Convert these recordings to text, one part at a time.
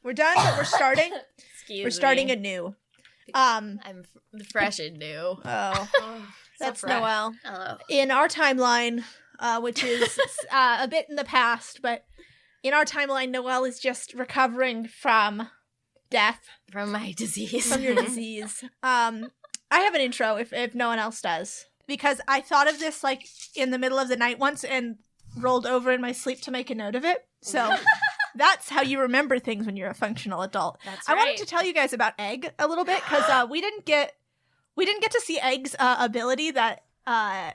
We're done, but we're starting. We're starting me. anew. I'm fresh and new. Oh, that's fresh. Noelle. Hello. In our timeline, which is a bit in the past, but in our timeline, Noelle is just recovering from death. From my disease. From your disease. I have an intro if no one else does. Because I thought of this like in the middle of the night once and rolled over in my sleep to make a note of it. So that's how you remember things when you're a functional adult. That's I right. wanted to tell you guys about Egg a little bit because we didn't get to see Egg's ability that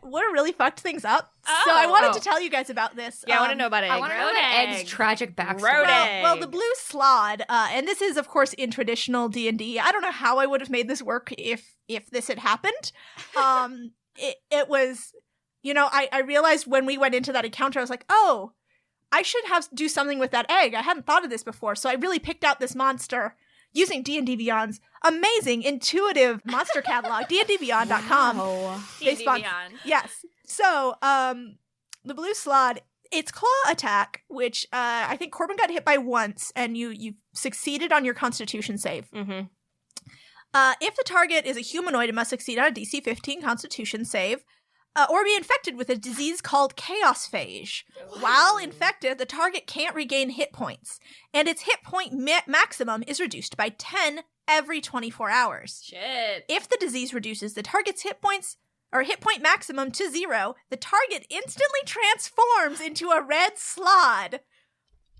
would have really fucked things up. So I wanted to tell you guys about this. Yeah, I want to know about Egg. I want to know about Egg's tragic backstory. Well, the blue slod, and this is, of course, in traditional D&D. I don't know how I would have made this work if this had happened. It was, I realized when we went into that encounter, I was like, oh, I should do something with that egg. I hadn't thought of this before, so I really picked out this monster using D&D Beyond's amazing, intuitive monster catalog, dndbeyond.com. Wow. D&D Beyond. Yes. So, the blue slod, its claw attack, which I think Corbin got hit by once, and you succeeded on your Constitution save. Mm-hmm. If the target is a humanoid, it must succeed on a DC 15 Constitution save, or be infected with a disease called chaos phage. While infected, the target can't regain hit points, and its hit point maximum is reduced by 10 every 24 hours. Shit. If the disease reduces the target's hit point maximum to 0, the target instantly transforms into a red slod.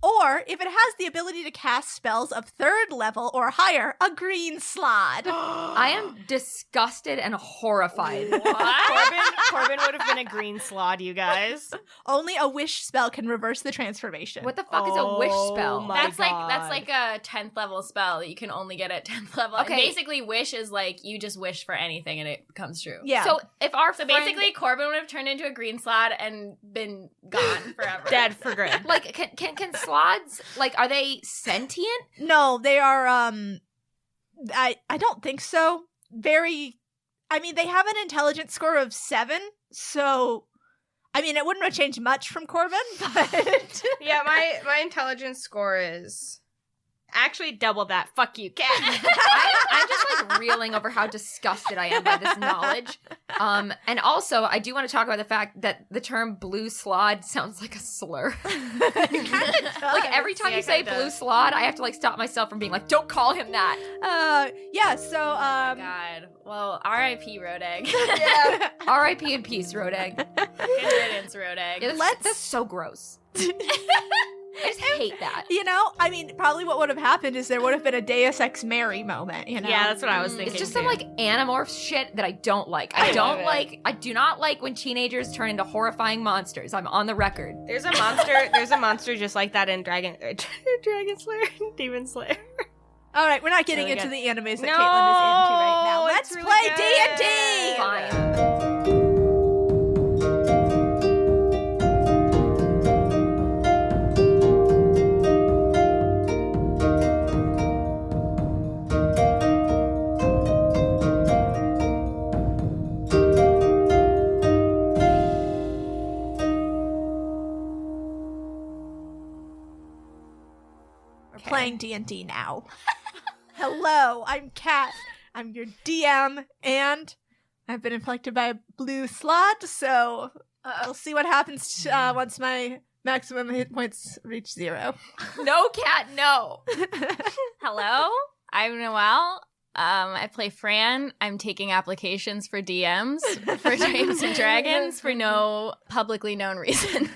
Or, if it has the ability to cast spells of 3rd level or higher, a green slod. I am disgusted and horrified. Corbin would have been a green slod, you guys. Only a wish spell can reverse the transformation. What the fuck is a wish spell? That's like a 10th level spell that you can only get at 10th level. Okay. And basically, wish is like you just wish for anything and it comes true. Yeah. So if our friend, Basically, Corbin would have turned into a green slot and been gone forever. Dead for good. like, can slods, like, are they sentient? No, they are, I don't think so. They have an intelligence score of 7, so, it wouldn't have changed much from Corbin, but... Yeah, my intelligence score is actually double that. Fuck you, cat. I'm just like reeling over how disgusted I am by this knowledge. And also, I do want to talk about the fact that the term blue slod sounds like a slur. Like every time you say blue slod, I have to like stop myself from being like, don't call him that. Yeah, so, Oh my God. Well, R.I.P. Road Egg. yeah. R.I.P. in peace, Road Egg. Good riddance, Road Egg. Yeah, that's so gross. I just hate that. Probably what would have happened is there would have been a Deus Ex Mary moment, Yeah, that's what I was thinking. It's just too. some like Animorph shit that I don't like. I do not like when teenagers turn into horrifying monsters. I'm on the record. There's a monster just like that in Dragon Slayer, Demon Slayer. All right, we're not getting Really into good. the animes that No, Caitlin is into right now. Let's it's really play good. D&D! Fine. Playing D&D now. Hello, I'm Kat. I'm your DM, and I've been infected by a blue slot, so we'll see what happens once my maximum hit points reach 0. No, cat, no. Hello, I'm Noelle. I play Fran. I'm taking applications for DMs for Dragons and Dragons for no publicly known reason.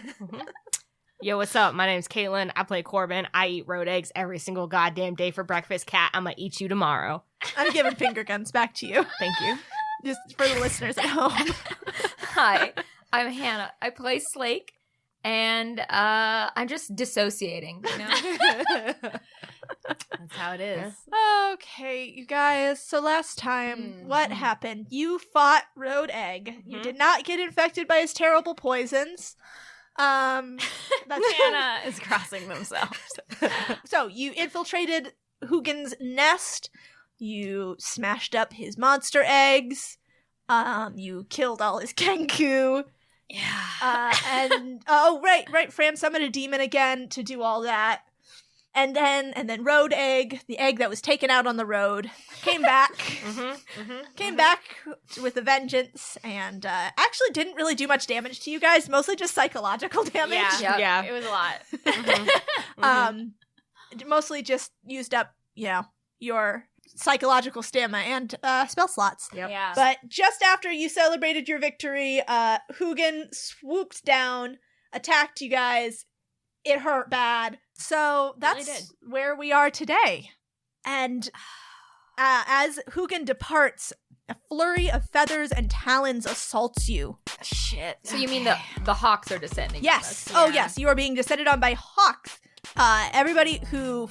Yo, what's up? My name's Caitlin. I play Corbin. I eat road eggs every single goddamn day for breakfast. Cat, I'm gonna eat you tomorrow. I'm giving finger guns back to you. Thank you. Just for the listeners at home. Hi, I'm Hannah. I play Slake, and I'm just dissociating, That's how it is. Okay, you guys. So last time, what happened? You fought Road Egg. You did not get infected by his terrible poisons. That's Hannah is crossing themselves. So you infiltrated Hugin's nest. You smashed up his monster eggs. You killed all his Kenku. Yeah. And right. Fran summoned a demon again to do all that. And then Road Egg, the egg that was taken out on the road, came back. Came back with a vengeance and actually didn't really do much damage to you guys, mostly just psychological damage. Yeah. It was a lot. Mostly just used up, your psychological stamina and spell slots. Yep. Yeah. But just after you celebrated your victory, Hugin swooped down, attacked you guys. It hurt bad. So that's where we are today. And as Hugin departs, a flurry of feathers and talons assaults you. Shit. So you mean the hawks are descending? Yes. on us? Oh, yes. You are being descended on by hawks. Everybody who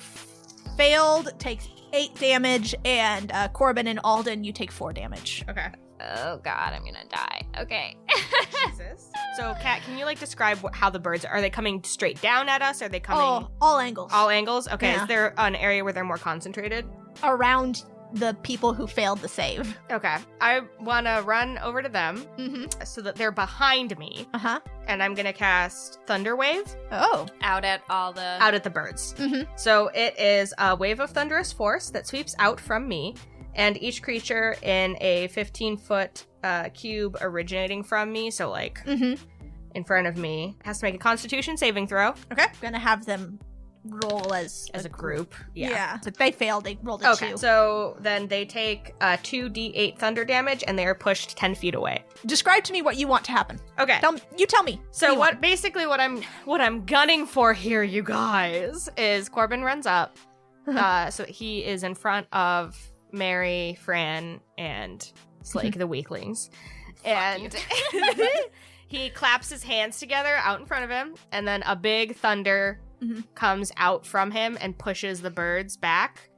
failed takes 8 damage, and Corbin and Alden, you take 4 damage. Okay. Oh god, I'm gonna die. Okay. Jesus. So, Kat, can you describe how the birds are? They coming straight down at us? Are they coming All angles. all angles? Okay. Yeah. Is there an area where they're more concentrated? Around the people who failed the save. Okay. I want to run over to them Mm-hmm. so that they're behind me, Uh-huh. and I'm going to cast Thunder Wave Oh. Out at the birds. Mm-hmm. So it is a wave of thunderous force that sweeps out from me, and each creature in a 15-foot cube originating from me, so Mm-hmm. in front of me, has to make a Constitution saving throw Okay. Gonna have them roll as as a group. Yeah. But they failed. They rolled a 2. So then they take 2d8 thunder damage, and they are pushed 10 feet away. Describe to me what you want to happen. Okay. You tell me. So you want. what I'm gunning for here, you guys, is Corbin runs up. So he is in front of Mary, Fran, and Slake, the weaklings. And he claps his hands together out in front of him, and then a big thunder comes out from him and pushes the birds back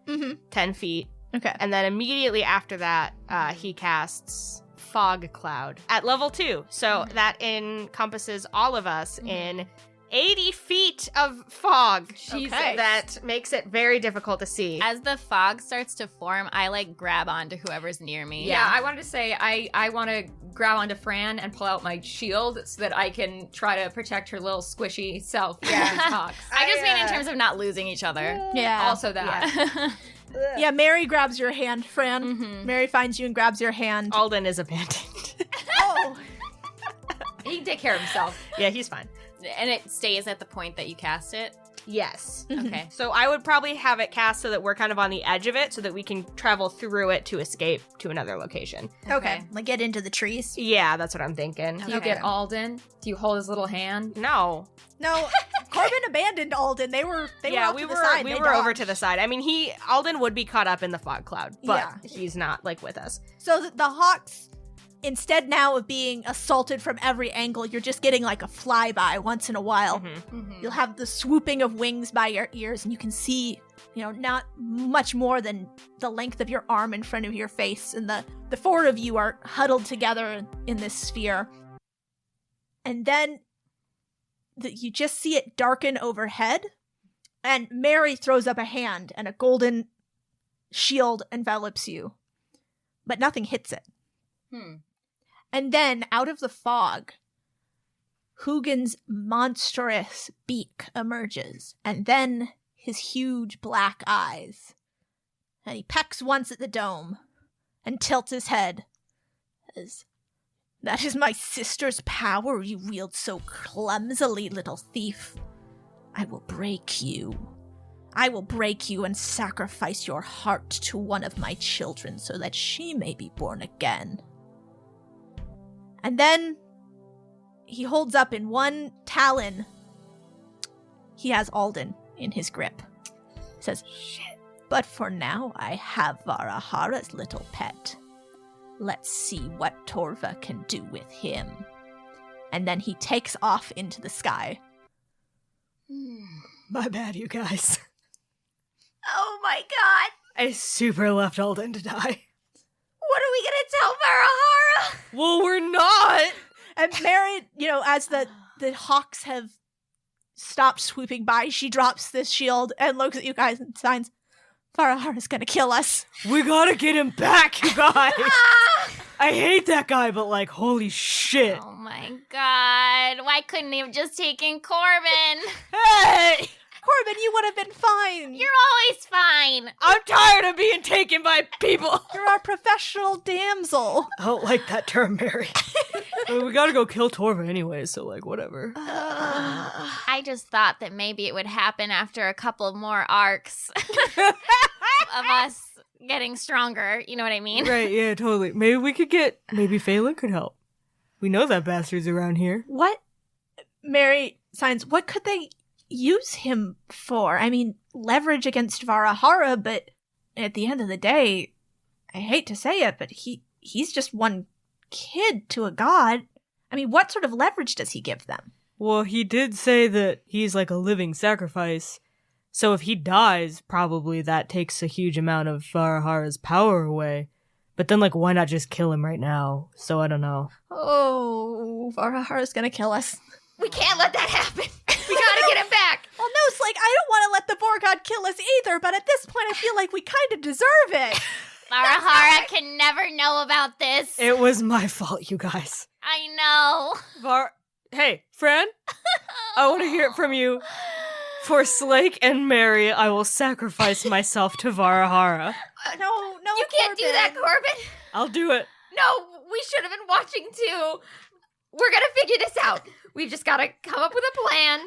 10 feet. Okay. And then immediately after that, he casts Fog Cloud at level 2. So that encompasses all of us in 80 feet of fog. Jesus. That makes it very difficult to see. As the fog starts to form, I grab onto whoever's near me. Yeah, I wanted to say I want to grab onto Fran and pull out my shield so that I can try to protect her little squishy self from these hawks. I just mean in terms of not losing each other. Yeah. Also that. Yeah, Mary grabs your hand, Fran. Mhm. Mary finds you and grabs your hand. Alden is abandoned. Oh. He can take care of himself. Yeah, he's fine. And it stays at the point that you cast it. Yes. Okay. So I would probably have it cast so that we're kind of on the edge of it so that we can travel through it to escape to another location. Okay. Like get into the trees. Yeah, that's what I'm thinking. Do you get Alden? Do you hold his little hand? No. No, Corbin abandoned Alden. They were off we to were the side. we They were over dodged. to the side. I mean, Alden would be caught up in the fog cloud, but Yeah. he's not with us. So the hawks, instead now of being assaulted from every angle, you're just getting a flyby once in a while. Mm-hmm. You'll have the swooping of wings by your ears, and you can see, not much more than the length of your arm in front of your face. And the 4 of you are huddled together in this sphere. And then you just see it darken overhead, and Mary throws up a hand, and a golden shield envelops you. But nothing hits it. And then, out of the fog, Hugin's monstrous beak emerges, and then his huge black eyes. And he pecks once at the dome, and tilts his head. That is my sister's power you wield so clumsily, little thief. I will break you. I will break you and sacrifice your heart to one of my children so that she may be born again. And then he holds up in one talon. He has Alden in his grip. He says, "Shit. But for now, I have Varahara's little pet. Let's see what Torva can do with him." And then he takes off into the sky. My bad, you guys. Oh my god! I super left Alden to die. What are we gonna tell Varahara? Well, we're not. And Mary, as the hawks have stopped swooping by, she drops this shield and looks at you guys and signs, "Varahara's gonna kill us." We gotta get him back, you guys. I hate that guy, but holy shit. Oh my god. Why couldn't he have just taken Corbin? Hey! Corbin, you would have been fine. You're always fine. I'm tired of being taken by people. You're our professional damsel. I don't like that term, Mary. I mean, we gotta go kill Torva anyway, so, like, whatever. I just thought that maybe it would happen after a couple of more arcs of us getting stronger. You know what I mean? Right, yeah, totally. Maybe we could maybe Phelan could help. We know that bastard's around here. What? Mary signs, what could they use him for? I mean, leverage against Varahara, but at the end of the day, I hate to say it, but he's just one kid to a god. I mean, what sort of leverage does he give them? Well, he did say that he's like a living sacrifice, so if he dies, probably that takes a huge amount of Varahara's power away. But then, like, why not just kill him right now? So I don't know. Oh, Varahara's gonna kill us. We can't let that happen. We gotta get him back. Well, no, Slake, I don't want to let the Vorgod kill us either, but at this point I feel like we kind of deserve it. Varahara can never know about this. It was my fault, you guys. I know. Hey, Fran? I want to hear it from you. For Slake and Mary, I will sacrifice myself to Varahara. No, You can't do that, Corbin. I'll do it. No, we should have been watching too. We're gonna figure this out. We've just gotta come up with a plan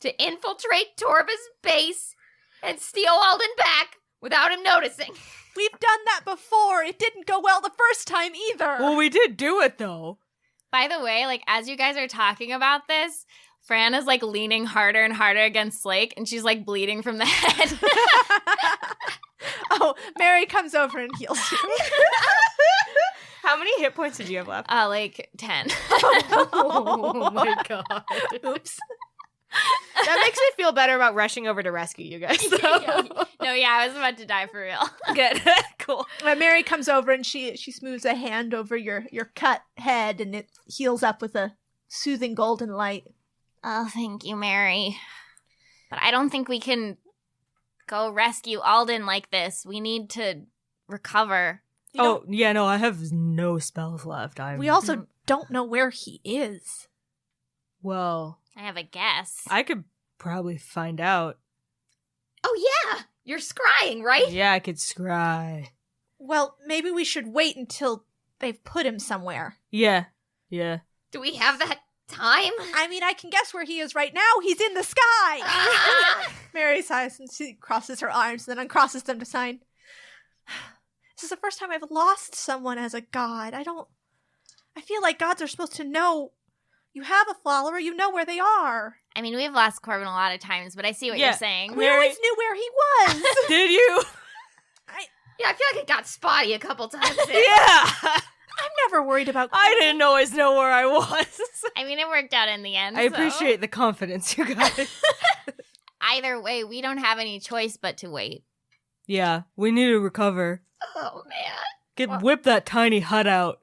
to infiltrate Torva's base and steal Alden back without him noticing. We've done that before. It didn't go well the first time either. Well, we did do it, though. By the way, like, as you guys are talking about this, Fran is, like, leaning harder and harder against Slake, and she's, like, bleeding from the head. Oh, Mary comes over and heals you. How many hit points did you have left? Like, 10. Oh my god. Oops. That makes me feel better about rushing over to rescue you guys, though. No, yeah, I was about to die for real. Good. Cool. Mary comes over and she smooths a hand over your cut head and it heals up with a soothing golden light. Oh, thank you, Mary. But I don't think we can go rescue Alden like this. We need to recover. Yeah, no, I have no spells left. We also don't know where he is. Well, I have a guess. I could probably find out. Oh yeah, you're scrying, right? Yeah, I could scry. Well, maybe we should wait until they've put him somewhere. Yeah. Do we have that time? I mean, I can guess where he is right now. He's in the sky! Mary sighs and she crosses her arms and then uncrosses them to sign. This is the first time I've lost someone as a god. I feel like gods are supposed to know you have a follower, you know where they are. I mean, we've lost Corbin a lot of times, but I see what you're saying. We always knew where he was. Did you? Yeah, I feel like it got spotty a couple times there. Yeah. I'm never worried about I didn't always know where I was. I mean, it worked out in the end. I so. appreciate the confidence, you guys. Either way, we don't have any choice but to wait. Yeah, we need to recover. Oh man. Whip that tiny hut out.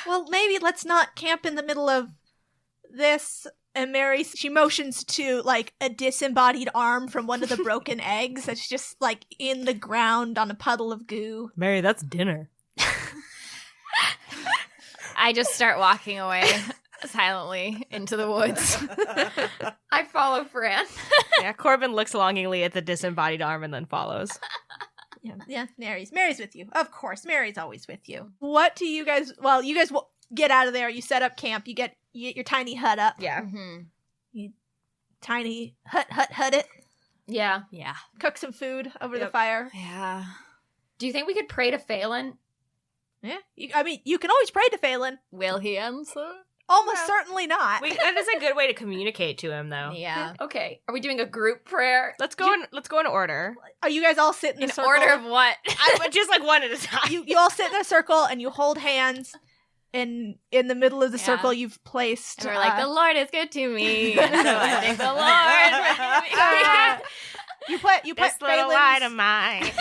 Well, maybe let's not camp in the middle of this. And Mary, she motions to, like, a disembodied arm from one of the broken eggs that's just, like, in the ground on a puddle of goo. Mary, that's dinner. I just start walking away silently into the woods. I follow Fran. Yeah, Corbin looks longingly at the disembodied arm and then follows. Yeah, Mary's with you. Of course, Mary's always with you. What do you guys, well, you guys will get out of there, you set up camp, you get your tiny hut up. Yeah. Mm-hmm. You tiny hut it. Yeah. Yeah. Cook some food over the fire. Yeah. Do you think we could pray to Phelan? Yeah. You can always pray to Phelan. Will he answer? Almost certainly not. That is a good way to communicate to him, though. Yeah. Okay. Are we doing a group prayer? Let's go in order. Are you guys all sitting in a circle? Order of what? Just like one at a time. You all sit in a circle and you hold hands. In the middle of the circle, you've placed. And we're like, the Lord is good to me. So I thank the Lord. You put this little light of mine.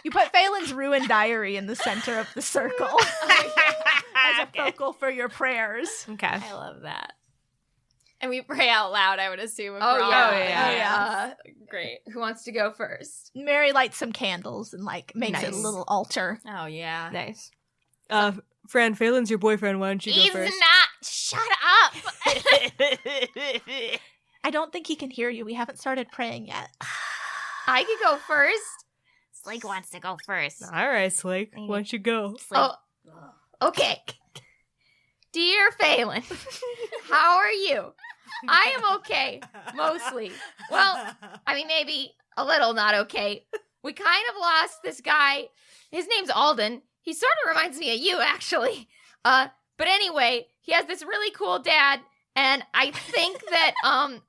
You put Phelan's ruined diary in the center of the circle as a focal for your prayers. Okay. I love that. And we pray out loud, I would assume. Yeah. Great. Who wants to go first? Mary lights some candles and makes it a Nice. little altar. Oh, yeah. Nice. Fran, Phelan's your boyfriend. Why don't you go He's first? not. Shut up. I don't think he can hear you. We haven't started praying yet. I could go first. Slake wants to go first. All right, Slake. Why don't you go? Slake. Okay. Dear Phelan, how are you? I am okay, mostly. Well, I mean, maybe a little not okay. We kind of lost this guy. His name's Alden. He sort of reminds me of you, actually. But anyway, he has this really cool dad, and I think that, I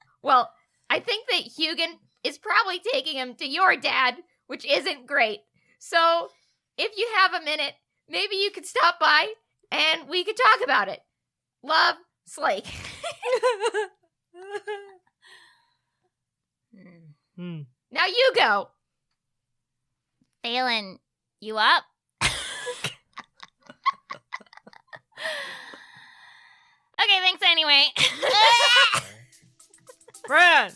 think that Hugin is probably taking him to your dad, which isn't great. So, if you have a minute, maybe you could stop by, and we could talk about it. Love, Slake. Now you go. Phelan, you up? Okay, thanks anyway. Fran!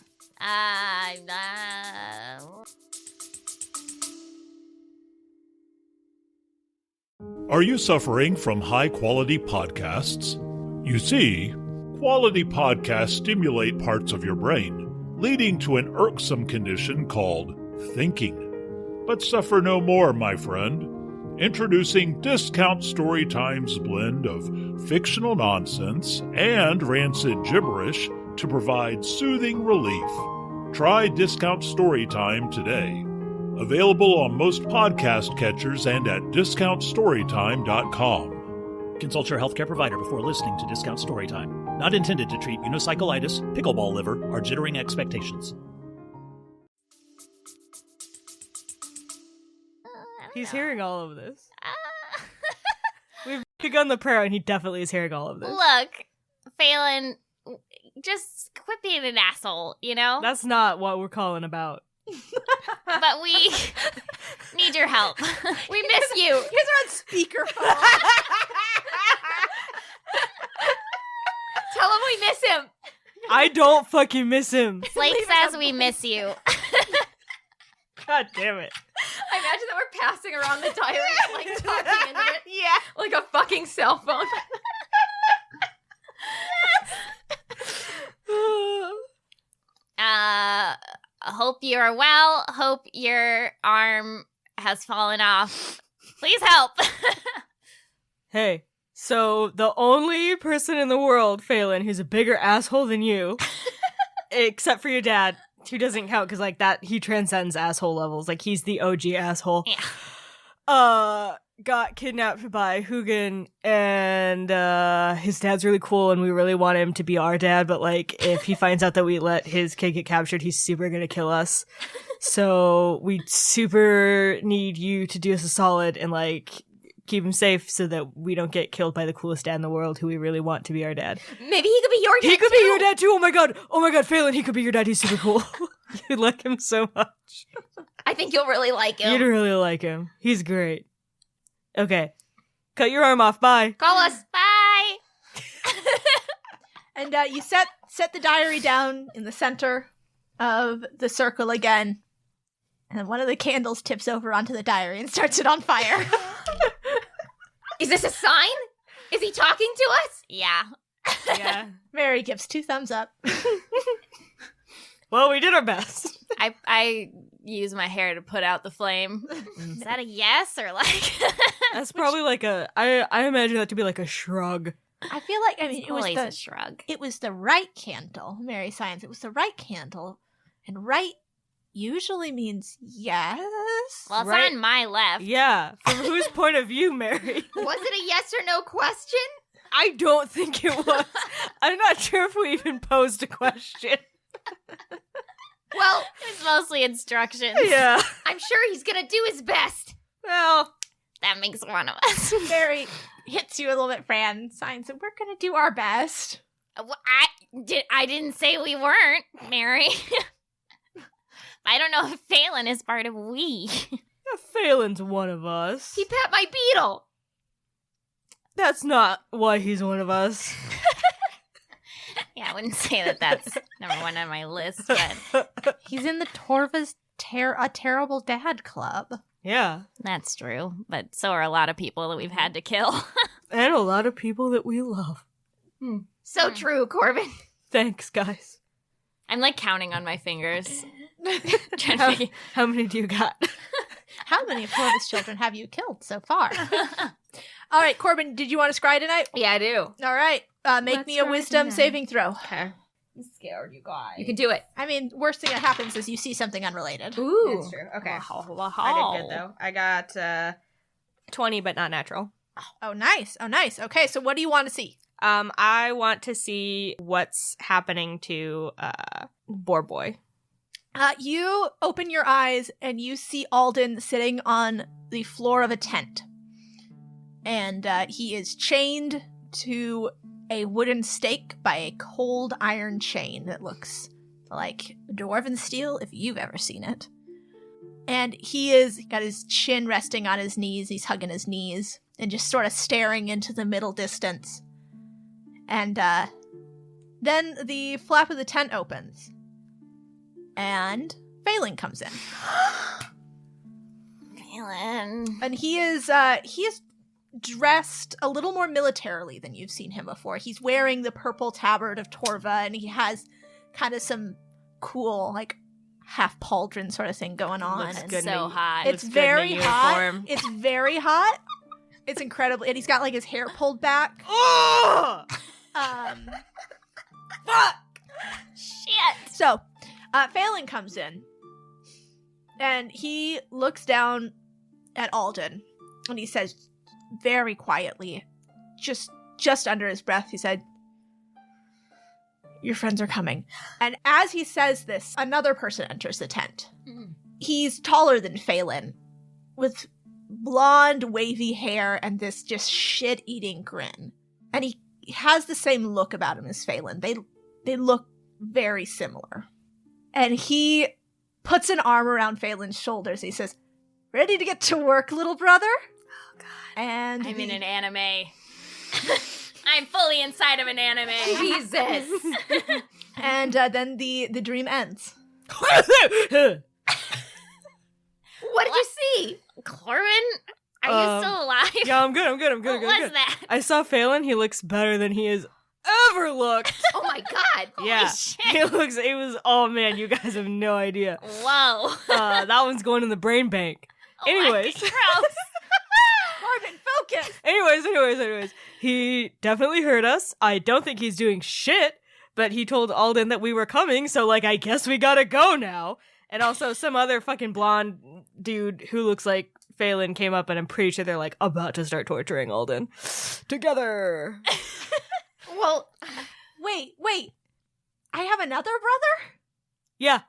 Are you suffering from high-quality podcasts? You see, quality podcasts stimulate parts of your brain, leading to an irksome condition called thinking. But suffer no more, my friend. Introducing Discount Storytime's blend of fictional nonsense and rancid gibberish to provide soothing relief. Try Discount Storytime today. Available on most podcast catchers and at discountstorytime.com. Consult your healthcare provider before listening to Discount Storytime. Not intended to treat unicyclitis, pickleball liver, or jittering expectations. He's hearing all of this. We've begun the prayer, and he definitely is hearing all of this. Look, Phelan, just quit being an asshole, you know? That's not what we're calling about. But we need your help. We miss you. You guys are on speakerphone. Tell him we miss him. I don't fucking miss him. Slake says we miss you. God damn it. I imagine that we're passing around the diary and like talking into it. Yeah. Like a fucking cell phone. Hope you are well. Hope your arm has fallen off. Please help. Hey, so the only person in the world, Phelan, who's a bigger asshole than you, except for your dad, who doesn't count because like that, he transcends asshole levels. Like he's the OG asshole. Yeah. Got kidnapped by Hugin, and his dad's really cool, and we really want him to be our dad, but like if he finds out that we let his kid get captured, he's super gonna kill us. So we super need you to do us a solid and like keep him safe so that we don't get killed by the coolest dad in the world who we really want to be our dad. Maybe he could be your dad. He could too. be your dad too. Oh my god, Phelan, he could be your dad. He's super cool. You like him so much. I think you'll really like him. You'd really like him. He's great. Okay. Cut your arm off. Bye. Call us. Bye. And you set the diary down in the center of the circle again. And one of the candles tips over onto the diary and starts it on fire. Is this a sign? Is he talking to us? Yeah. Yeah. Mary gives 2 thumbs up. Well, we did our best. I use my hair to put out the flame. Is that a yes or like? That's probably like I imagine that to be like a shrug. I feel like, I mean, it was Always a the shrug. it was the right candle. Mary signs. It was the right candle, and right usually means yes. Well, it's Right. on my left. Yeah. From whose point of view, Mary? Was it a yes or no question? I don't think it was. I'm not sure if we even posed a question. Well, It's mostly instructions. Yeah. I'm sure he's gonna do his best. Well, That makes one of us. Mary hits you a little bit. Fran signs, and we're gonna do our best. I didn't say we weren't, Mary. I don't know if Phelan is part of we. Phelan's one of us. He pet my beetle. That's not why he's one of us. Yeah, I wouldn't say that that's number one on my list, but He's in the Torva's a terrible dad club. Yeah. that's true. But so are a lot of people that we've had to kill. And a lot of people that we love. So true, Corbin. Thanks, guys. I'm like counting on my fingers. How many do you got? How many of Corvus children have you killed so far? All right, Corbin, did you want to scry tonight? Yeah, I do. All right, make Let's me a scry wisdom tonight. saving throw. Okay. I'm scared, you guys. You can do it. I mean, worst thing that happens is you see something unrelated. Ooh. That's true. Okay. I did good, though. I got 20, but not natural. Oh, nice. Oh, nice. Okay, so what do you want to see? I want to see what's happening to Boar Boy. You open your eyes and you see Alden sitting on the floor of a tent. And he is chained to a wooden stake by a cold iron chain that looks like dwarven steel if you've ever seen it. And he is got his chin resting on his knees. He's hugging his knees and just sort of staring into the middle distance. And then the flap of the tent opens. And Phelan comes in. Phelan. And he is dressed a little more militarily than you've seen him before. He's wearing the purple tabard of Torva, and he has kind of some cool, like, half pauldron sort of thing going on. Looks And good. So hot. it's Looks good in a very hot. uniform. It's very hot. It's incredible. And he's got, like, his hair pulled back. Oh! Fuck! Shit. So, Phelan comes in, and he looks down at Alden, and he says very quietly, just under his breath, he said, "Your friends are coming." And as he says this, another person enters the tent. He's taller than Phelan, with blonde, wavy hair and this just shit-eating grin. And he has the same look about him as Phelan. They look very similar. And he puts an arm around Phelan's shoulders. He says, "Ready to get to work, little brother?" Oh, God. And I'm in an anime. I'm fully inside of an anime. Jesus. And then the dream ends. What did you see? Corbin, are you still alive? Yeah, I'm good. What was that? I saw Phelan. He looks better than he has ever looked. Oh my god. Yeah. Shit. Oh man, you guys have no idea. Whoa. That one's going in the brain bank. Anyways. Oh, gross. Corbin, focus! Anyways. He definitely heard us. I don't think he's doing shit, but he told Alden that we were coming, so, like, I guess we gotta go now. And also, some other fucking blonde dude who looks like Phelan came up, and I'm pretty sure they're, like, about to start torturing Alden. Together! Well, Wait. I have another brother? Yeah.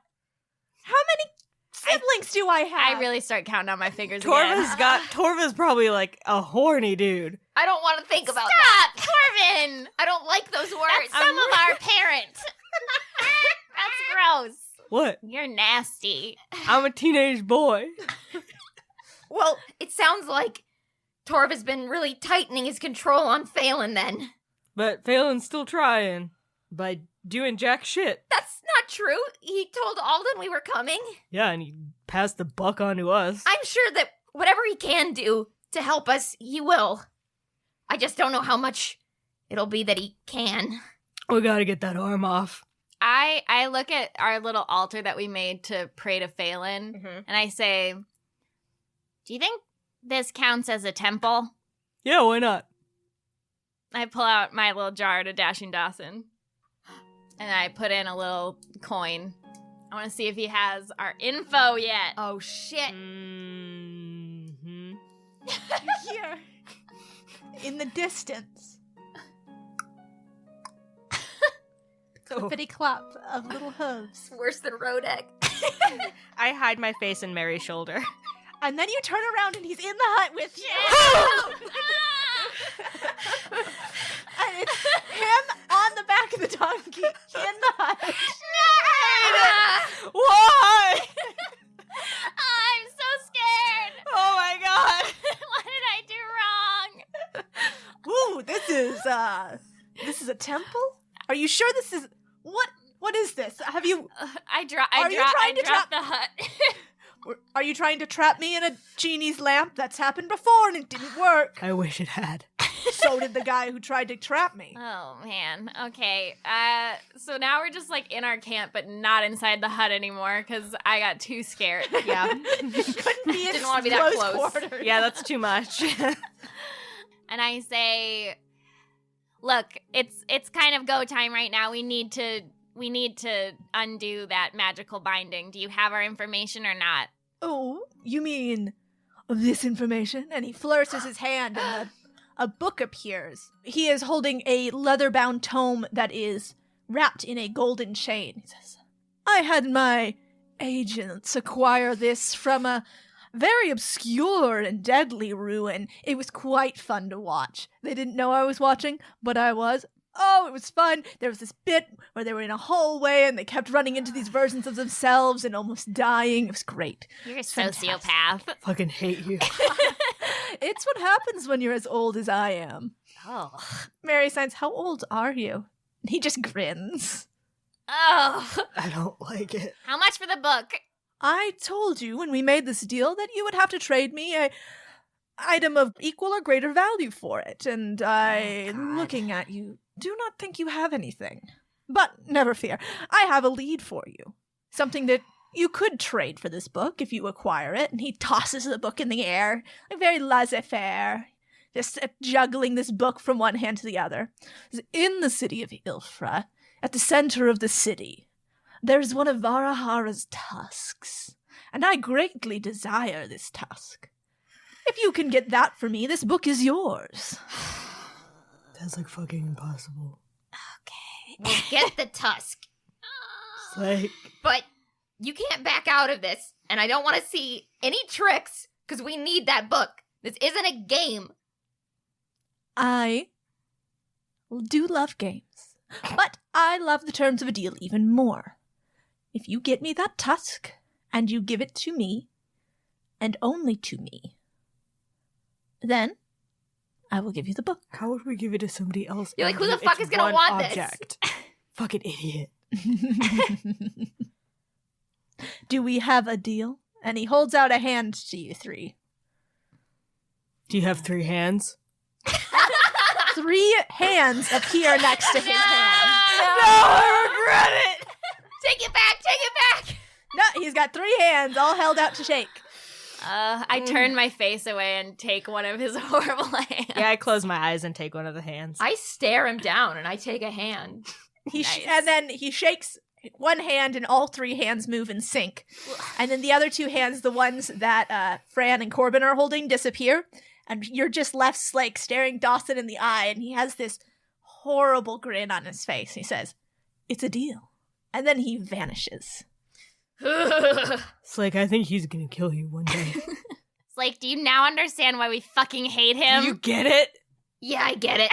How many siblings do I have? I really start counting on my fingers again. Torva's probably, like, a horny dude. I don't want to think about that. Stop, Corbin! I don't like those words. That's some of our parents. That's gross. What? You're nasty. I'm a teenage boy. Well, it sounds like Torv has been really tightening his control on Phelan then. But Phelan's still trying by doing jack shit. That's not true. He told Alden we were coming. Yeah, and he passed the buck on to us. I'm sure that whatever he can do to help us, he will. I just don't know how much it'll be that he can. We gotta get that arm off. I look at our little altar that we made to pray to Phelan, and I say, "Do you think this counts as a temple?" Yeah, why not? I pull out my little jar to Dashing Dawson, and I put in a little coin. I want to see if he has our info yet. Oh, shit. Mm-hmm. Here. In the distance. Clippity clop of little hooves. Worse than Rodek. I hide my face in Mary's shoulder. And then you turn around and he's in the hut with you. And it's him on the back of the donkey in the hut. Why? I'm so scared. Oh my god. What did I do wrong? Ooh, this is a temple? Are you sure this is what is this? Have you I dropped the hut. Are you trying to trap me in a genie's lamp? That's happened before and it didn't work. I wish it had. So did the guy who tried to trap me. Oh, man. Okay. So now we're just, like, in our camp, but not inside the hut anymore, because I got too scared. Yeah. Couldn't be Didn't want to be that close. quarters. Yeah, that's too much. And I say, look, it's kind of go time right now. We need to undo that magical binding. Do you have our information or not? Oh, you mean this information? And he flourishes his hand and a book appears. He is holding a leather-bound tome that is wrapped in a golden chain. He says, I had my agents acquire this from a very obscure and deadly ruin. It was quite fun to watch. They didn't know I was watching, but I was. Oh, it was fun. There was this bit where they were in a hallway and they kept running into these versions of themselves and almost dying. It was great. You're a Fantastic. sociopath. Fucking hate you. It's what happens when you're as old as I am. Oh. Mary signs, how old are you? And he just grins. Oh. I don't like it. How much for the book? I told you when we made this deal that you would have to trade me a item of equal or greater value for it, and looking at you, do not think you have anything. But never fear, I have a lead for you. Something that you could trade for this book if you acquire it. And he tosses the book in the air, like very laissez-faire, just juggling this book from one hand to the other. In the city of Ilfra, at the center of the city, there's one of Varahara's tusks, and I greatly desire this tusk. If you can get that for me, this book is yours. That's like fucking impossible. Okay. We'll get the tusk. It's like, But you can't back out of this, and I don't want to see any tricks, because we need that book. This isn't a game. I do love games, but I love the terms of a deal even more. If you get me that tusk, and you give it to me, and only to me, then I will give you the book. how would we give it to somebody else? You're like, who the It's fuck is gonna one want this? object. Fucking idiot. Do we have a deal? And he holds out a hand to you three. Do you have 3 hands? 3 hands appear next to his hand. I regret it! Take it back, take it back! No, he's got 3 hands all held out to shake. I turn my face away and take one of his horrible hands. Yeah, I close my eyes and take one of the hands. I stare him down, and I take a hand. And then he shakes one hand, and all 3 hands move in sync. And then the other 2 hands, the ones that Fran and Corbin are holding, disappear. And you're just left, like, staring Dawson in the eye, and he has this horrible grin on his face. He says, it's a deal. And then he vanishes. It's like, I think he's gonna kill you one day. It's like, do you now understand why we fucking hate him? You get it? Yeah, I get it.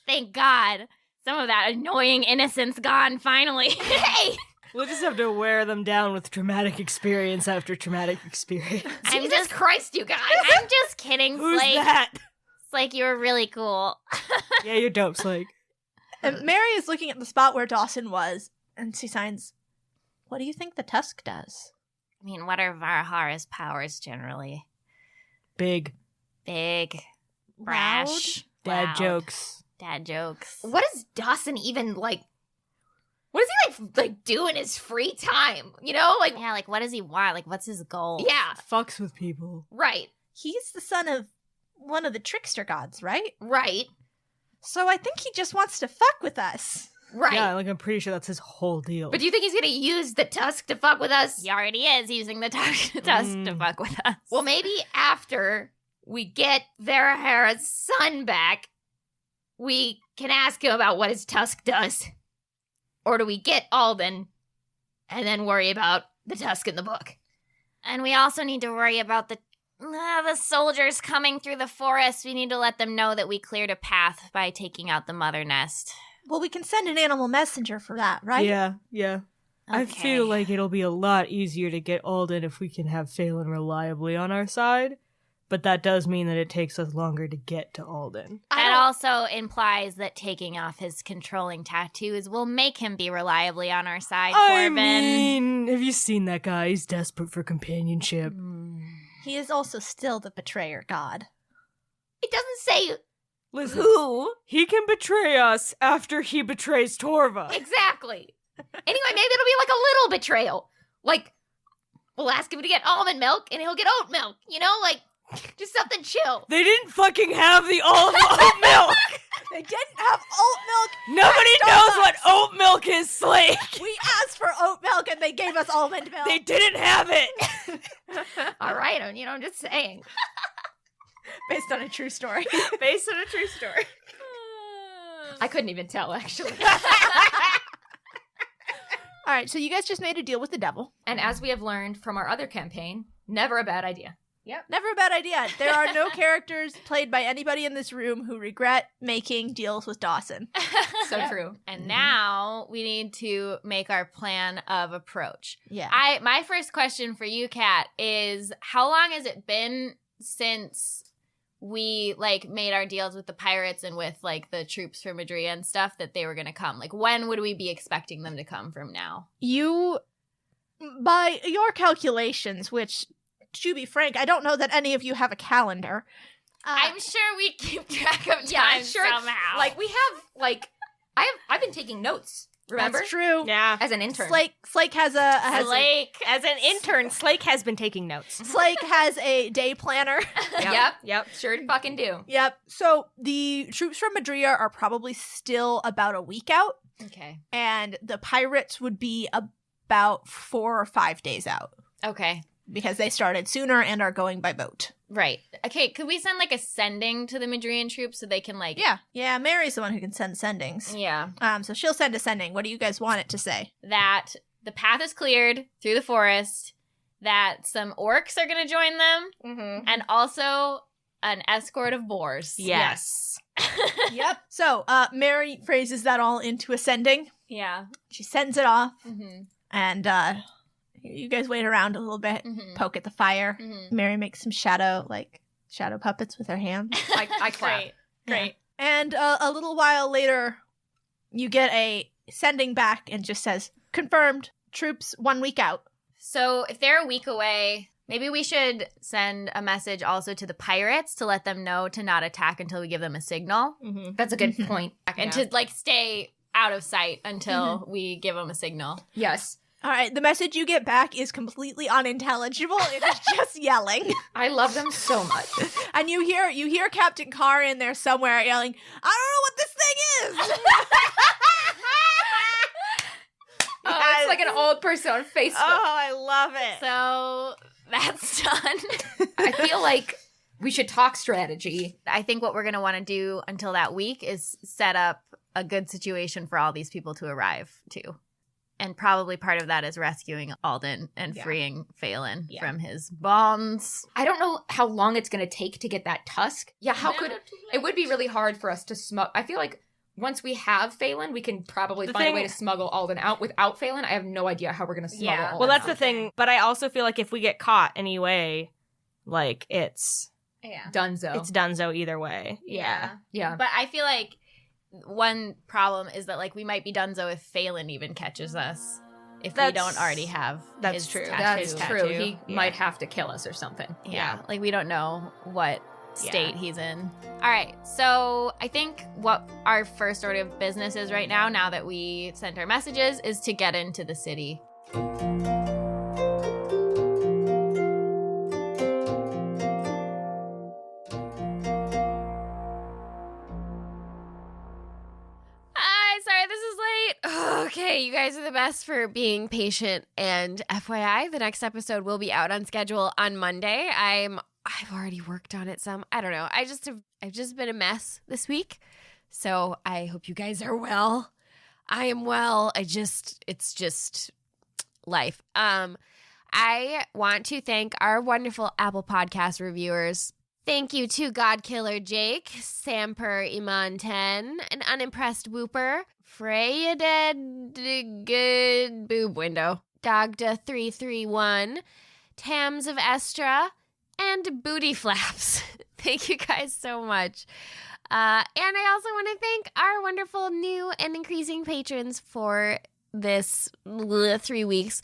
Thank God. Some of that annoying innocence gone, finally. Hey! We'll just have to wear them down with traumatic experience after traumatic experience. Jesus Christ, you guys! I'm just kidding, Who's Slake. that? Slake, you were really cool. Yeah, you're dope, Slake. And Mary is looking at the spot where Dawson was, and she signs, what do you think the tusk does? I mean, what are Varahara's powers generally? Big Big, brash, dad loud. jokes. Dad jokes. What does Dawson even, like... What does he, like do in his free time? You know? Like, Yeah, like, what does he want? Like, what's his goal? yeah, Fucks with people. right, He's the son of one of the trickster gods, right? right, So I think he just wants to fuck with us. right. Yeah, like I'm pretty sure that's his whole deal. But do you think he's gonna use the tusk to fuck with us? He already is using the tusk to fuck with us. Well, maybe after we get Varahara's son back, we can ask him about what his tusk does. Or do we get Alden and then worry about the tusk in the book? And we also need to worry about the soldiers coming through the forest. We need to let them know that we cleared a path by taking out the mother nest. Well, we can send an animal messenger for that, right? Yeah. I Okay. feel like it'll be a lot easier to get Alden if we can have Phelan reliably on our side. But that does mean that it takes us longer to get to Alden. That also implies that taking off his controlling tattoos will make him be reliably on our side, I Corbin. mean, have you seen that guy? He's desperate for companionship. He is also still the betrayer god. It doesn't say Listen, Who? he can betray us after he betrays Torva. Exactly. Anyway, maybe it'll be like a little betrayal. Like, we'll ask him to get almond milk, and he'll get oat milk. You know, like, just something chill. They didn't fucking have the oat milk. They didn't have oat milk. Nobody knows what oat milk is, Slake. We asked for oat milk and they gave us almond milk. They didn't have it. All right, I'm just saying. Based on a true story. Based on a true story. I couldn't even tell, actually. All right, so you guys just made a deal with the devil. And as we have learned from our other campaign, never a bad idea. Yep. Never a bad idea. There are no characters played by anybody in this room who regret making deals with Dawson. So true. And now we need to make our plan of approach. Yeah. My first question for you, Kat, is how long has it been since we made our deals with the pirates and with the troops from Madrid and stuff that they were going to come? When would we be expecting them to come from now? You, by your calculations, which, to be frank, I don't know that any of you have a calendar. I'm sure we keep track of time somehow. We have I've been taking notes. Remember? That's true. Yeah. As an intern. Slake has As an intern, Slake has been taking notes. Slake has a day planner. Yep. Sure fucking do. Yep. So the troops from Madrid are probably still about a week out. Okay. And the pirates would be about 4 or 5 days out. Okay. Because they started sooner and are going by boat. Right. Okay, could we send a sending to the Madrian troops so they can Yeah, Mary's the one who can send sendings. Yeah. So she'll send a sending. What do you guys want it to say? That the path is cleared through the forest, that some orcs are going to join them, and also an escort of boars. Yes. Yep. So Mary phrases that all into a sending. Yeah. She sends it off, Mm-hmm. and you guys wait around a little bit, poke at the fire. Mm-hmm. Mary makes some shadow puppets with her hands. I clap. Great. And a little while later, you get a sending back and just says, confirmed, troops 1 week out. So if they're a week away, maybe we should send a message also to the pirates to let them know to not attack until we give them a signal. That's a good point. And to stay out of sight until we give them a signal. Yes. All right, the message you get back is completely unintelligible. It is just yelling. I love them so much. And you hear Captain Carr in there somewhere yelling, I don't know what this thing is. Oh, it's like an old person on Facebook. Oh, I love it. So that's done. I feel like we should talk strategy. I think what we're going to want to do until that week is set up a good situation for all these people to arrive to. And probably part of that is rescuing Alden and freeing Phelan from his bonds. I don't know how long it's going to take to get that tusk. Yeah, it would be really hard for us to smuggle. I feel like once we have Phelan, we can probably find a way to smuggle Alden out. Without Phelan, I have no idea how we're going to smuggle Alden Well, that's out. the thing. But I also feel like if we get caught anyway, it's Dunzo. It's Dunzo either way. Yeah. Yeah. But I feel like one problem is that we might be donezo if Phelan even catches us. If we don't already have that's his true. tattoo. That's true. He might have to kill us or something. Yeah. We don't know what state he's in. All right. So I think what our first order of business is right now that we sent our messages, is to get into the city. Sorry, this is late. Okay, you guys are the best for being patient. And FYI, the next episode will be out on schedule on Monday. I've already worked on it some. I don't know. I've just been a mess this week. So I hope you guys are well. I am well. It's just life. I want to thank our wonderful Apple Podcast reviewers. Thank you to Godkiller Jake, Samper Iman 10, an unimpressed Whooper, Freya Dead Good Boob Window, Dogda 331, Tams of Estra, and Booty Flaps. Thank you guys so much. And I also want to thank our wonderful new and increasing patrons for this 3 weeks.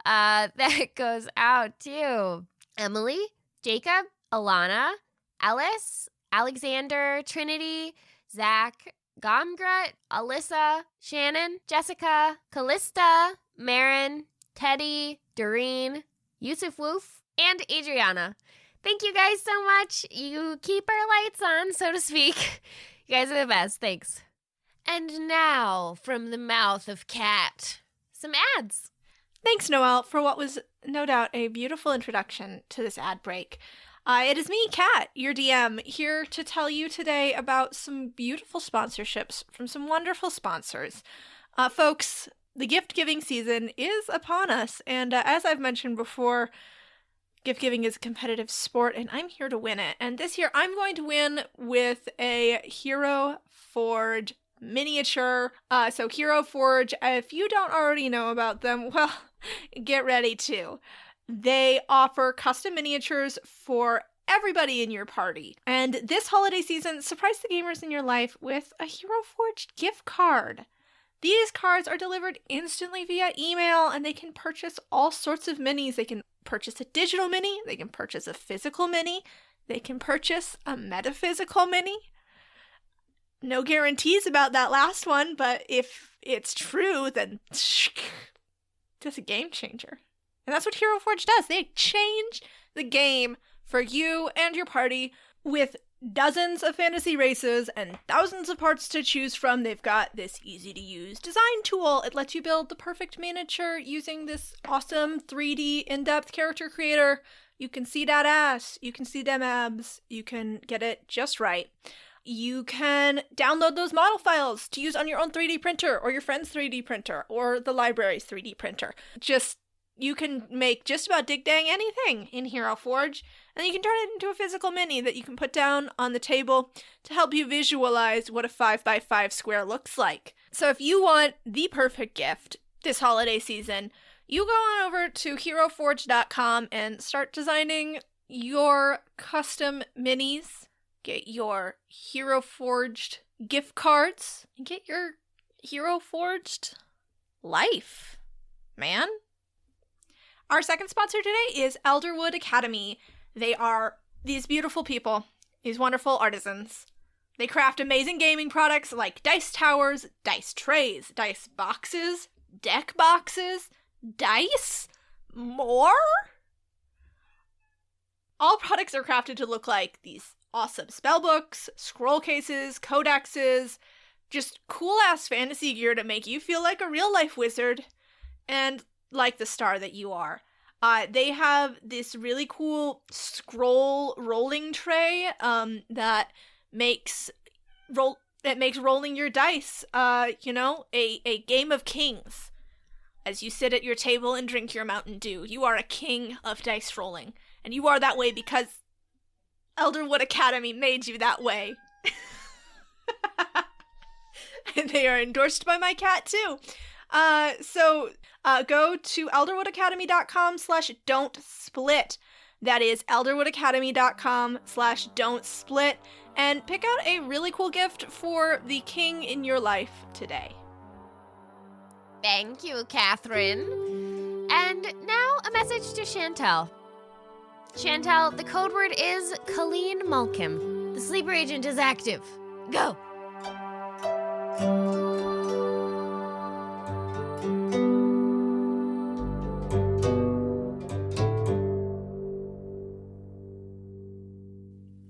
That goes out to Emily, Jacob, Alana, Ellis, Alexander, Trinity, Zach, Gomgret, Alyssa, Shannon, Jessica, Callista, Marin, Teddy, Doreen, Yusuf Woof, and Adriana. Thank you guys so much. You keep our lights on, so to speak. You guys are the best. Thanks. And now, from the mouth of Kat, some ads. Thanks, Noelle, for what was no doubt a beautiful introduction to this ad break. It is me, Kat, your DM, here to tell you today about some beautiful sponsorships from some wonderful sponsors. Folks, the gift-giving season is upon us, and as I've mentioned before, gift-giving is a competitive sport, and I'm here to win it. And this year, I'm going to win with a Hero Forge miniature. So Hero Forge, if you don't already know about them, well, get ready to. They offer custom miniatures for everybody in your party. And this holiday season, surprise the gamers in your life with a Hero Forge gift card. These cards are delivered instantly via email, and they can purchase all sorts of minis. They can purchase a digital mini, they can purchase a physical mini, they can purchase a metaphysical mini. No guarantees about that last one, but if it's true, then it's a game changer. And that's what Hero Forge does. They change the game for you and your party with dozens of fantasy races and thousands of parts to choose from. They've got this easy-to-use design tool. It lets you build the perfect miniature using this awesome 3D in-depth character creator. You can see that ass. You can see them abs. You can get it just right. You can download those model files to use on your own 3D printer or your friend's 3D printer or the library's 3D printer. You can make just about dig-dang anything in Hero Forge, and you can turn it into a physical mini that you can put down on the table to help you visualize what a 5x5 square looks like. So if you want the perfect gift this holiday season, you go on over to heroforge.com and start designing your custom minis, get your Hero Forged gift cards, and get your Hero Forged life, man. Our second sponsor today is Elderwood Academy. They are these beautiful people, these wonderful artisans. They craft amazing gaming products like dice towers, dice trays, dice boxes, deck boxes, dice, more? All products are crafted to look like these awesome spellbooks, scroll cases, codexes, just cool-ass fantasy gear to make you feel like a real-life wizard. And like the star that you are. They have this really cool scroll rolling tray that makes rolling your dice, a game of kings. As you sit at your table and drink your Mountain Dew, you are a king of dice rolling. And you are that way because Elderwood Academy made you that way. And they are endorsed by my cat, too. So go to elderwoodacademy.com/don't-split. That is elderwoodacademy.com/don't-split, and pick out a really cool gift for the king in your life today. Thank you, Catherine. And now a message to Chantel. Chantel, the code word is Colleen Malkin. The sleeper agent is active. Go!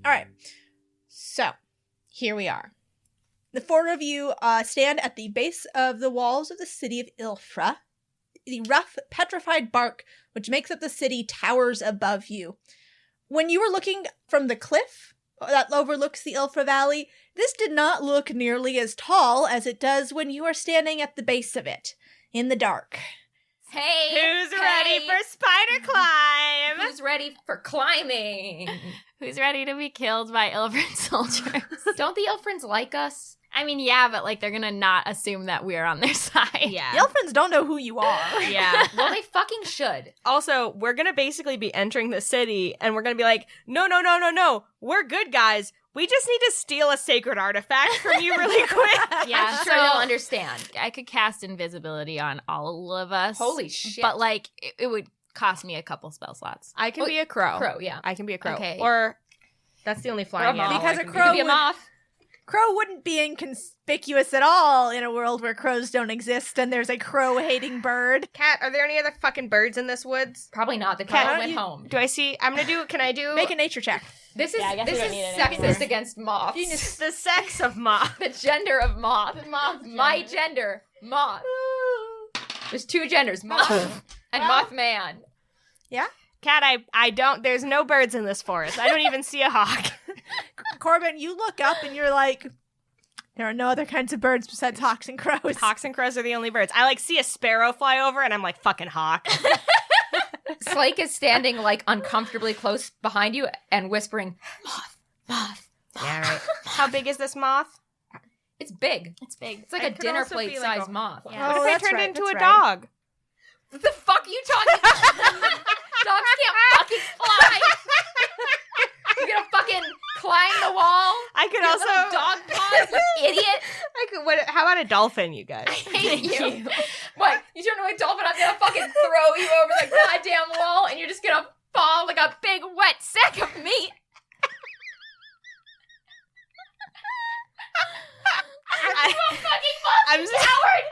Alright, so here we are. The four of you stand at the base of the walls of the city of Ilfra. The rough, petrified bark which makes up the city towers above you. When you were looking from the cliff that overlooks the Ilfra Valley, this did not look nearly as tall as it does when you are standing at the base of it, in the dark. Hey! Who's ready for spider climb? Who's ready for climbing? Who's ready to be killed by Ilfrin soldiers? Don't the Ilfrins like us? I mean, yeah, but like they're gonna not assume that we're on their side. Yeah. The Elfrins don't know who you are. Yeah. Well, they fucking should. Also, we're gonna basically be entering the city, and we're gonna be like, no, we're good guys. We just need to steal a sacred artifact from you really quick. Yeah, I'm sure they'll understand. I could cast invisibility on all of us. Holy shit. But like, it would cost me a couple spell slots. I can be a crow. Crow, yeah. I can be a crow. Okay. Or That's the only flying Or a moth. animal. Because I a can crow do. Could be a would- moth. Crow wouldn't be inconspicuous at all in a world where crows don't exist and there's a crow-hating bird. Cat, are there any other fucking birds in this woods? Probably not. The Cat, crow why went don't you- home. Do I see? Can I do? Make a nature check. This is Yeah, I guess we this don't is need it sexist anymore. against moths. It's the sex of moth. The gender of moth. My gender, moth. There's two genders, moth and mothman. Cat, I don't. There's no birds in this forest. I don't even see a hawk. Corbin, you look up and you're like, there are no other kinds of birds besides hawks and crows. Hawks and crows are the only birds. I see a sparrow fly over, and I'm like, fucking hawk. Slake is standing like uncomfortably close behind you and whispering, moth. Yeah, right. How big is this moth? It's big. It's big. It's like It a could dinner also plate be like size a- moth. Yeah. What if that's I turned right, into that's a right. dog? What the fuck are you talking about? Dogs can't fucking fly. You're gonna fucking climb the wall? I could Your also little dog paws, you idiot. I could. What? How about a dolphin, you guys? I hate you. What? You turn into a dolphin, I'm gonna fucking throw you over the goddamn wall and you're just gonna fall like a big wet sack of meat.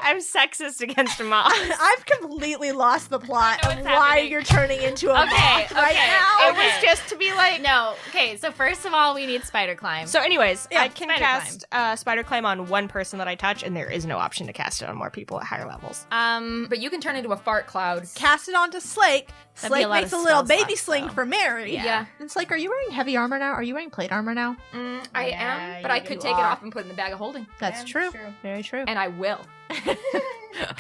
I'm sexist against moths. I've completely lost the plot I know of what's why happening. you're turning into a Okay, moth right okay. now. It was just to be like. No. Okay, so first of all, we need spider climb. So, anyways, Yeah, I can spider cast spider climb on one person that I touch, and there is no option to cast it on more people at higher levels. But you can turn into a fart cloud. Cast it onto Slake. That'd be a Slake lot makes of a little spell baby slots, sling though. for Mary. Yeah. And Slake, are you wearing heavy armor now? Are you wearing plate armor now? I Yeah, am, but I you could are. take it off and put it in the bag of holding. That's true. Very true. And I will.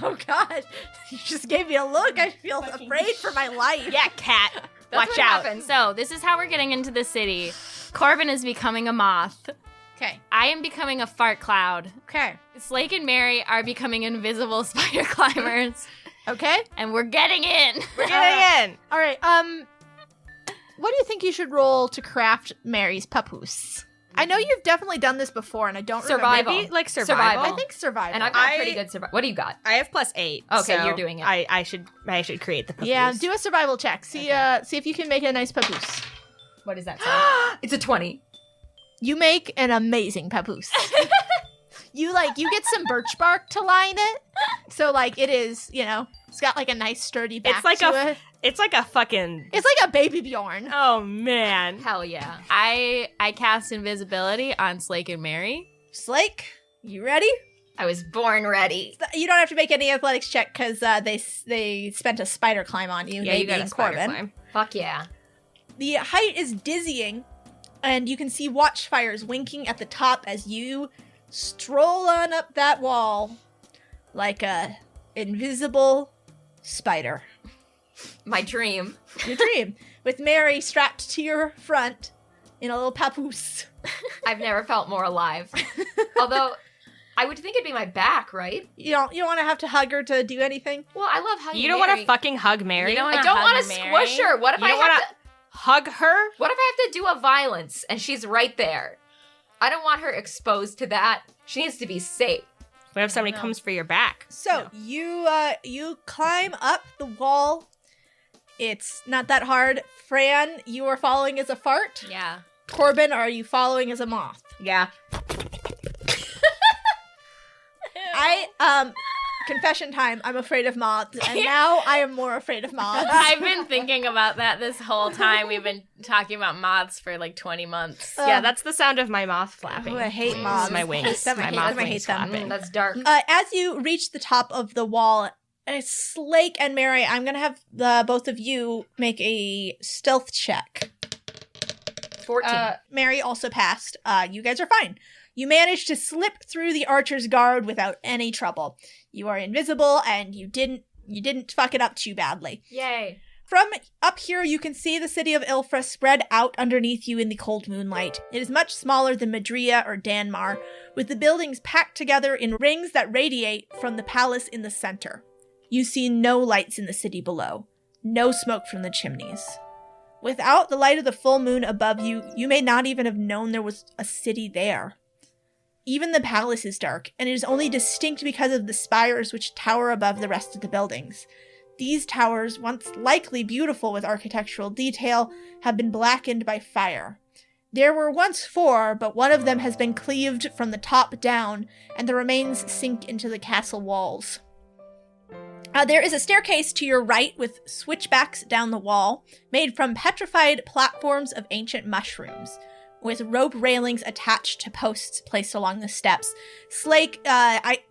Oh God! You just gave me a look. I feel afraid for my life. Yeah, cat. That's Watch what out. happens. So this is how we're getting into the city. Corbin is becoming a moth. Okay. I am becoming a fart cloud. Okay. Slake and Mary are becoming invisible spider climbers. Okay. And we're getting in. We're getting in. All right. What do you think you should roll to craft Mary's papoose? I know you've definitely done this before, and I don't Survival. remember. Maybe like survival. Survival. I think survival. And I've got I- pretty good survival. What do you got? I have +8. Okay, so you're doing it. I should create the papoose. yeah, do a survival check. See see if you can make a nice papoose. What does that say? It's a 20. You make an amazing papoose. you get some birch bark to line it, so like it is, it's got like a nice sturdy back. It's like to it. It's like a fucking. It's like a baby Bjorn. Oh man. Hell yeah. I cast invisibility on Slake and Mary. Slake, you ready? I was born ready. You don't have to make any athletics check because they spent a spider climb on you. Yeah, they you got a being spider Corbin. climb. Fuck yeah. The height is dizzying, and you can see watchfires winking at the top as you stroll on up that wall like a invisible spider. My dream. Your dream. With Mary strapped to your front in a little papoose. I've never felt more alive. Although, I would think it'd be my back, right? You don't want to have to hug her to do anything? Well, I love hugging You don't want Mary. to fucking hug Mary. You don't I wanna don't hug want to Mary? squish her. What if You I don't have wanna- to... hug her. What if I have to do a violence and she's right there? I don't want her exposed to that. She needs to be safe. What if somebody comes for your back? So you climb up the wall. It's not that hard. Fran, you are following as a fart. Yeah. Corbin, are you following as a moth? Yeah. Confession time. I'm afraid of moths, and now I am more afraid of moths. I've been thinking about that this whole time. We've been talking about moths for like 20 months. Yeah, that's the sound of my moth flapping. Oh, I hate Wings. moths. My I wings. hate them. I My hate moth them. I hate wings them. flapping. That's dark. As you reach the top of the wall, Slake and Mary, I'm gonna have both of you make a stealth check. 14. Mary also passed. You guys are fine. You managed to slip through the archer's guard without any trouble. You are invisible, and you didn't fuck it up too badly. Yay. From up here, you can see the city of Ilfra spread out underneath you in the cold moonlight. It is much smaller than Madria or Danmar, with the buildings packed together in rings that radiate from the palace in the center. You see no lights in the city below, no smoke from the chimneys. Without the light of the full moon above you, you may not even have known there was a city there. Even the palace is dark, and it is only distinct because of the spires which tower above the rest of the buildings. These towers, once likely beautiful with architectural detail, have been blackened by fire. There were once 4, but one of them has been cleaved from the top down, and the remains sink into the castle walls. There is a staircase to your right with switchbacks down the wall, made from petrified platforms of ancient mushrooms, with rope railings attached to posts placed along the steps. Slake,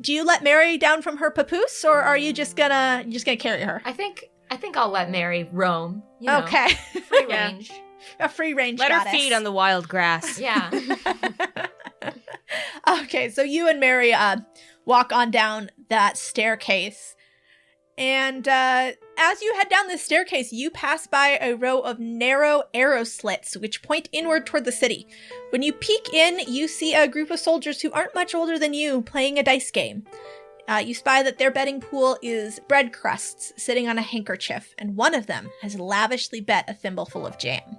do you let Mary down from her papoose, or are you just gonna carry her? I think I'll let Mary roam. You know, Okay. free Yeah. range. A free range Let goddess. her feed on the wild grass. Yeah. Okay, so you and Mary walk on down that staircase. And as you head down this staircase, you pass by a row of narrow arrow slits which point inward toward the city. When you peek in, you see a group of soldiers who aren't much older than you playing a dice game. You spy that their betting pool is bread crusts sitting on a handkerchief, and one of them has lavishly bet a thimbleful of jam.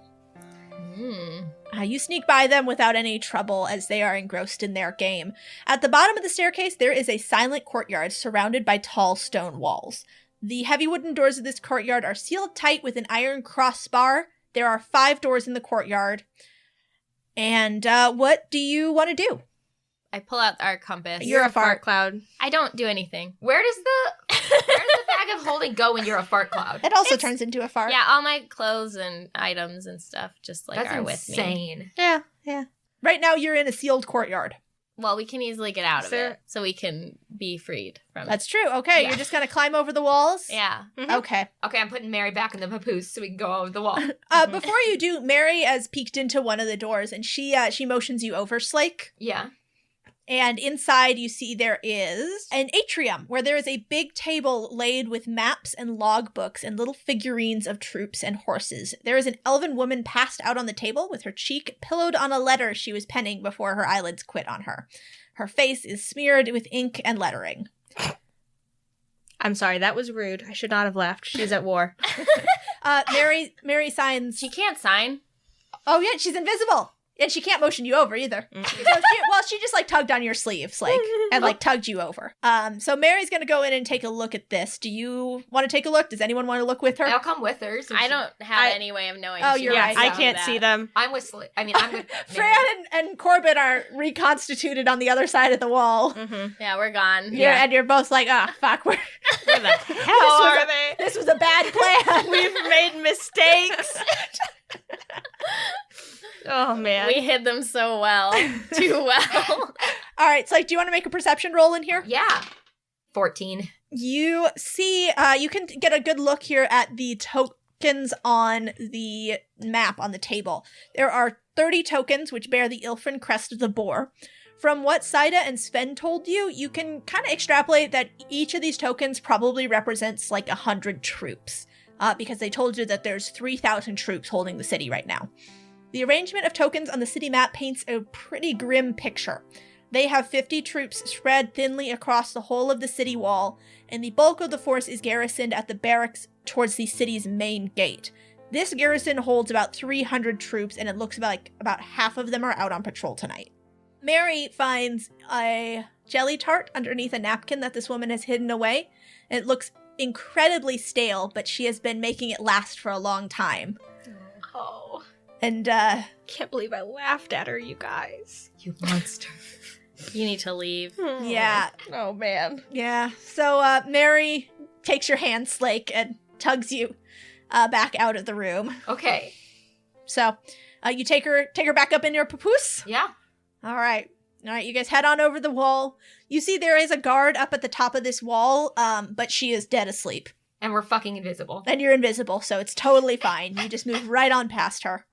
You sneak by them without any trouble as they are engrossed in their game. At the bottom of the staircase, there is a silent courtyard surrounded by tall stone walls. The heavy wooden doors of this courtyard are sealed tight with an iron crossbar. There are 5 doors in the courtyard. And what do you want to do? I pull out our compass. You're a fart cloud. I don't do anything. Where does the bag of holding go when you're a fart cloud? It also turns into a fart. Yeah, all my clothes and items and stuff just like That's are with me. insane. Yeah. Right now you're in a sealed courtyard. Well, we can easily get out of So- it, so we can be freed from That's true. Okay, Yeah. you're just going to climb over the walls? it. Yeah. Okay. Okay, I'm putting Mary back in the papoose so we can go over the wall. Before you do, Mary has peeked into one of the doors, and she motions you over, Slake. Yeah. And inside you see there is an atrium where there is a big table laid with maps and logbooks and little figurines of troops and horses. There is an elven woman passed out on the table with her cheek pillowed on a letter she was penning before her eyelids quit on her. Her face is smeared with ink and lettering. I'm sorry, that was rude. I should not have laughed. She's at war. Mary signs. She can't sign. Oh yeah, she's invisible. And she can't motion you over either. She just like tugged on your sleeves, like, and like tugged you over. So Mary's gonna go in and take a look at this. Do you want to take a look? Does anyone want to look with her? I'll come with her. I don't have any way of knowing. Oh, she you're wants right. to I do can't that. see them. I'm with I'm with Fran and Corbin are reconstituted on the other side of the wall. Yeah, we're gone. And you're both like, oh, fuck, Where the hell are they? this was a bad plan. We've made mistakes. Oh, man. We hid them so well. Too well. All right, so like, do you want to make a perception roll in here? Yeah. 14. You see, you can get a good look here at the tokens on the map on the table. There are 30 tokens which bear the Ilfrin crest of the boar. From what Saida and Sven told you, you can kind of extrapolate that each of these tokens probably represents like 100 troops, because they told you that there's 3,000 troops holding the city right now. The arrangement of tokens on the city map paints a pretty grim picture. They have 50 troops spread thinly across the whole of the city wall, and the bulk of the force is garrisoned at the barracks towards the city's main gate. This garrison holds about 300 troops, and it looks like about half of them are out on patrol tonight. Mary finds a jelly tart underneath a napkin that this woman has hidden away. It looks incredibly stale, but she has been making it last for a long time. Oh. And, Can't believe I laughed at her, you guys. You monster. You need to leave. yeah. Oh, man. Yeah. So, Mary takes your hand, Slake, and tugs you back out of the room. Okay. So, you take her back up in your papoose? Yeah. All right, you guys head on over the wall. You see there is a guard up at the top of this wall, but she is dead asleep. And we're fucking invisible. And you're invisible, so it's totally fine. You just move right on past her.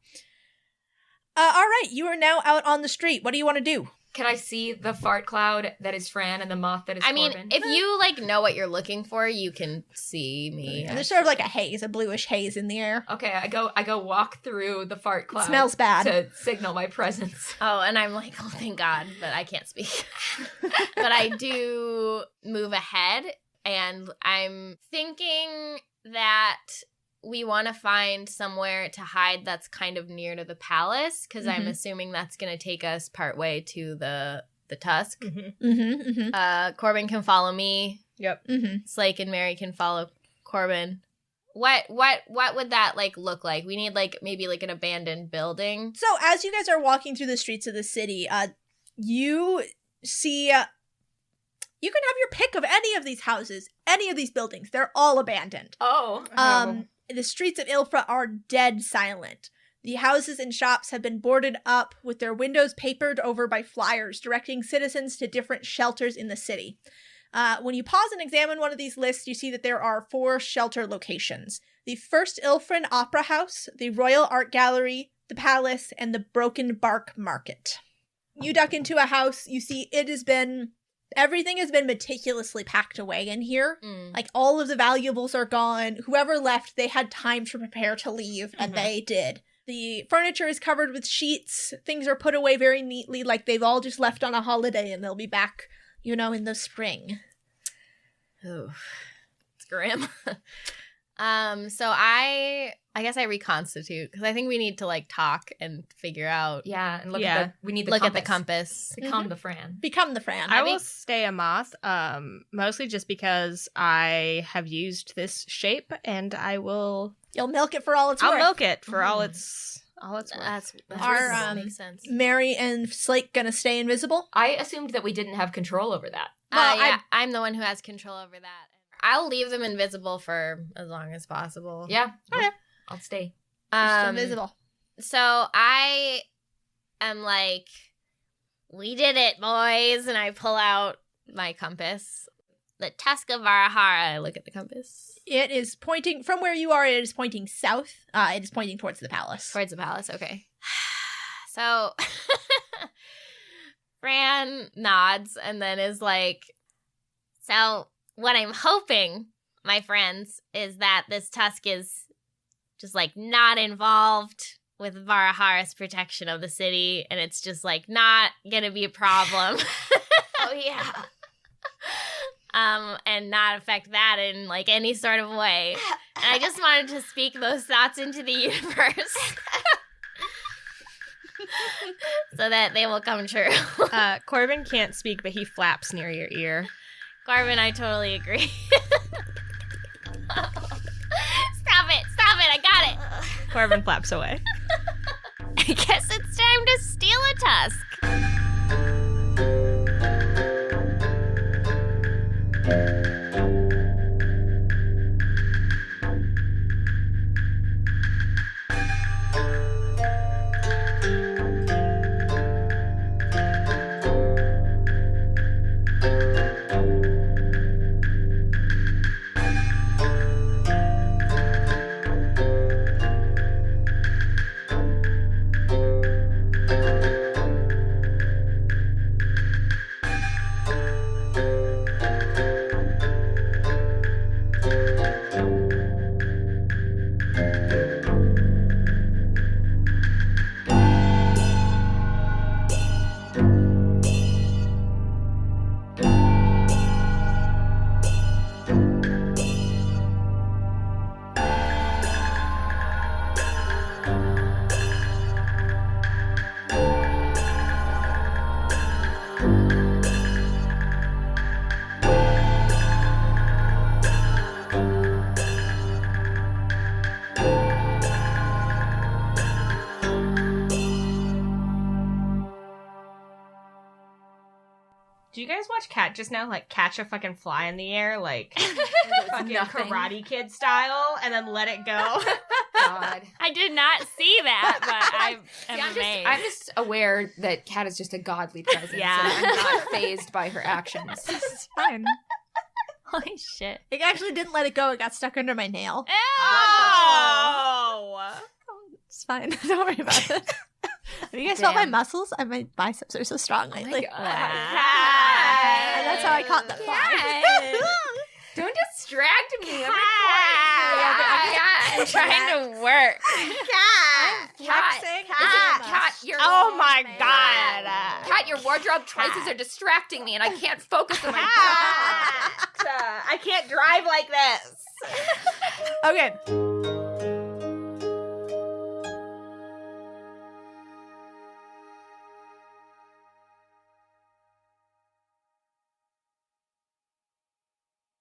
All right, you are now out on the street. What do you want to do? Can I see the fart cloud that is Fran and the moth that is I mean, Corbin? if you like know what you're looking for, you can see me. And there's sort of like a haze, a bluish haze in the air. Okay, I go walk through the fart cloud. Smells bad. To signal my presence. Oh, and I'm like, oh, thank God, but I can't speak. But I do move ahead, and I'm thinking that we want to find somewhere to hide that's kind of near to the palace, because I'm assuming that's going to take us partway to the tusk. Mm-hmm. Corbin can follow me. Yep. Mm-hmm. Slake and Mary can follow Corbin. What would that like look like? We need like maybe like an abandoned building. So as you guys are walking through the streets of the city, you see, you can have your pick of any of these houses, any of these buildings. They're all abandoned. Oh. The streets of Ilfra are dead silent. The houses and shops have been boarded up with their windows papered over by flyers directing citizens to different shelters in the city. When you pause and examine one of these lists, you see that there are 4 shelter locations. The First Ilfran Opera House, the Royal Art Gallery, the Palace, and the Broken Bark Market. You duck into a house, you see everything has been meticulously packed away in here. Like, all of the valuables are gone. Whoever left, they had time to prepare to leave, and they did. The furniture is covered with sheets. Things are put away very neatly, like they've all just left on a holiday, and they'll be back, in the spring. Oh, it's grim. So I guess I reconstitute, because I think we need to, like, talk and figure out. Yeah, and we need look at the compass. Become the Fran. Become the Fran. I will stay a moth, mostly just because I have used this shape, and I will... You'll milk it for all it's worth. I'll milk it for all it's worth. That makes sense. Mary and Slake gonna stay invisible? I assumed that we didn't have control over that. Well, I'm the one who has control over that. I'll leave them invisible for as long as possible. Yeah. Okay. I'll stay. Still invisible. So I am like, we did it, boys. And I pull out my compass. The Tusk of Varahara. I look at the compass. It is pointing, from where you are, it is pointing south. It is pointing towards the palace. Towards the palace, okay. So, Fran nods and then is like, so what I'm hoping, my friends, is that this Tusk is just, like, not involved with Varahara's protection of the city, and it's just, like, not gonna be a problem. Oh, yeah. And not affect that in, like, any sort of way. And I just wanted to speak those thoughts into the universe. So that they will come true. Corbin can't speak, but he flaps near your ear. Corbin, I totally agree. Stop it, I got it. Corbin flaps away. I guess it's time to steal a tusk. Do you guys watch Cat just now, like, catch a fucking fly in the air, like, fucking Karate Kid style, and then let it go? God. I did not see that, but I am amazed. I'm just aware that Cat is just a godly presence. Yeah. And I'm not fazed by her actions. It's fine. Holy shit. It actually didn't let it go. It got stuck under my nail. Oh! It's fine. Don't worry about it. Have you guys felt my muscles? My biceps are so strong lately. God. And that's how I caught that fly. Don't distract me. I'm trying to work. Cat, Oh my god! Cat, your wardrobe choices are distracting me, and I can't focus on my I can't drive like this. Okay.